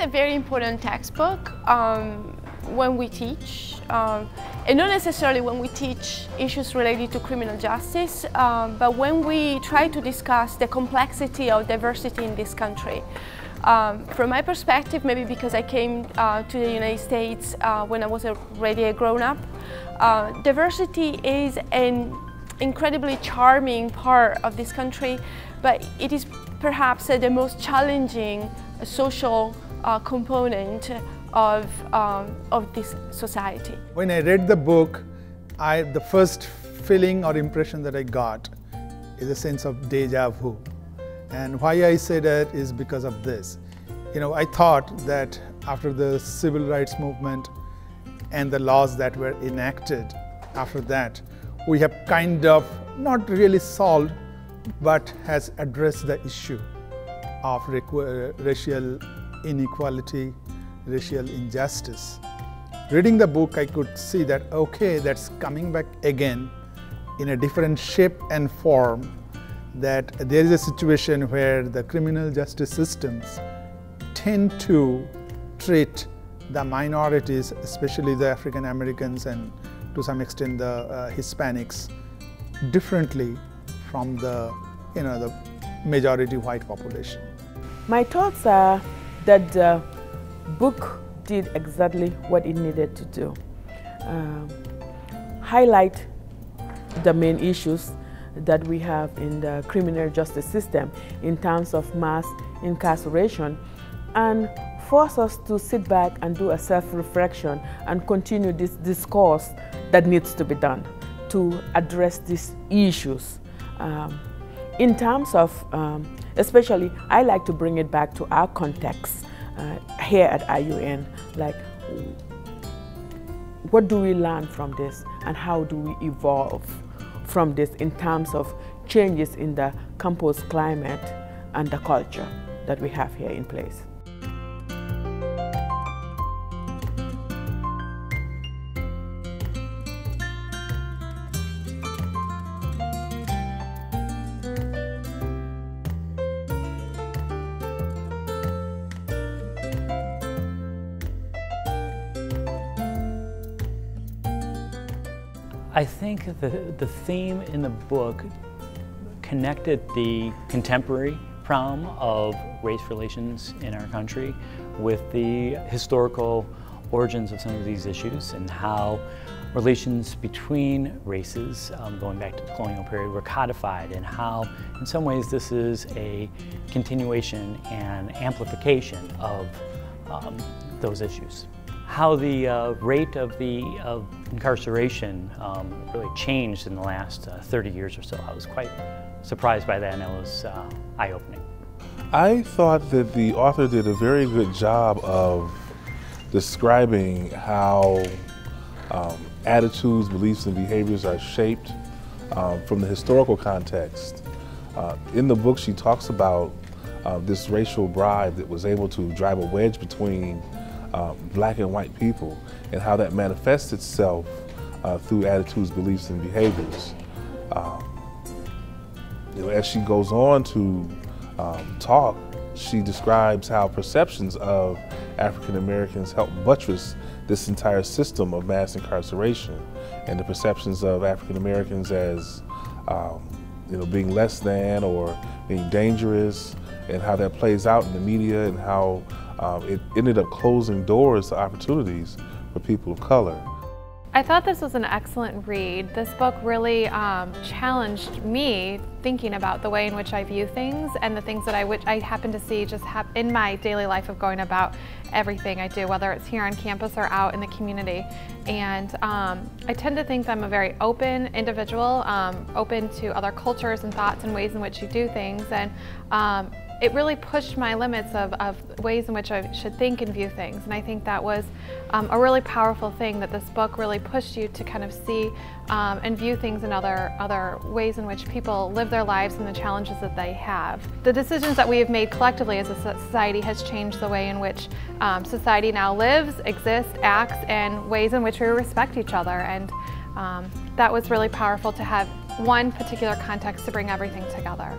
a very important textbook when we teach, and not necessarily when we teach issues related to criminal justice, but when we try to discuss the complexity of diversity in this country. From my perspective, maybe because I came to the United States when I was already a grown-up, diversity is an incredibly charming part of this country, but it is perhaps the most challenging social component of this society. When I read the book, the first feeling or impression that I got is a sense of deja vu. And why I say that is because of this. You know, I thought that after the civil rights movement and the laws that were enacted after that, we have kind of not really solved, but has addressed the issue of racial inequality, racial injustice. Reading the book, I could see that, okay, that's coming back again in a different shape and form, that there is a situation where the criminal justice systems tend to treat the minorities, especially the African Americans and to some extent the Hispanics, differently from the majority white population. My thoughts are that the book did exactly what it needed to do. Highlight the main issues that we have in the criminal justice system in terms of mass incarceration, and force us to sit back and do a self-reflection and continue this discourse that needs to be done to address these issues. In terms of, especially, I like to bring it back to our context here at IUN, like what do we learn from this and how do we evolve from this in terms of changes in the campus climate and the culture that we have here in place. I think the theme in the book connected the contemporary problem of race relations in our country with the historical origins of some of these issues and how relations between races, going back to the colonial period, were codified, and how in some ways this is a continuation and amplification of those issues. How the rate of incarceration really changed in the last 30 years or so. I was quite surprised by that, and it was eye-opening. I thought that the author did a very good job of describing how attitudes, beliefs, and behaviors are shaped from the historical context. In the book, she talks about this racial bribe that was able to drive a wedge between black and white people, and how that manifests itself through attitudes, beliefs, and behaviors. As she goes on to talk, she describes how perceptions of African Americans help buttress this entire system of mass incarceration, and the perceptions of African Americans as being less than or being dangerous, and how that plays out in the media, and how it ended up closing doors to opportunities for people of color. I thought this was an excellent read. This book really challenged me thinking about the way in which I view things and the things that I happen to see just in my daily life of going about everything I do, whether it's here on campus or out in the community. And I tend to think I'm a very open individual, open to other cultures and thoughts and ways in which you do things. And it really pushed my limits of ways in which I should think and view things. And I think that was a really powerful thing, that this book really pushed you to kind of see and view things in other ways in which people live their lives and the challenges that they have. The decisions that we have made collectively as a society has changed the way in which society now lives, exists, acts, and ways in which we respect each other. And that was really powerful to have one particular context to bring everything together.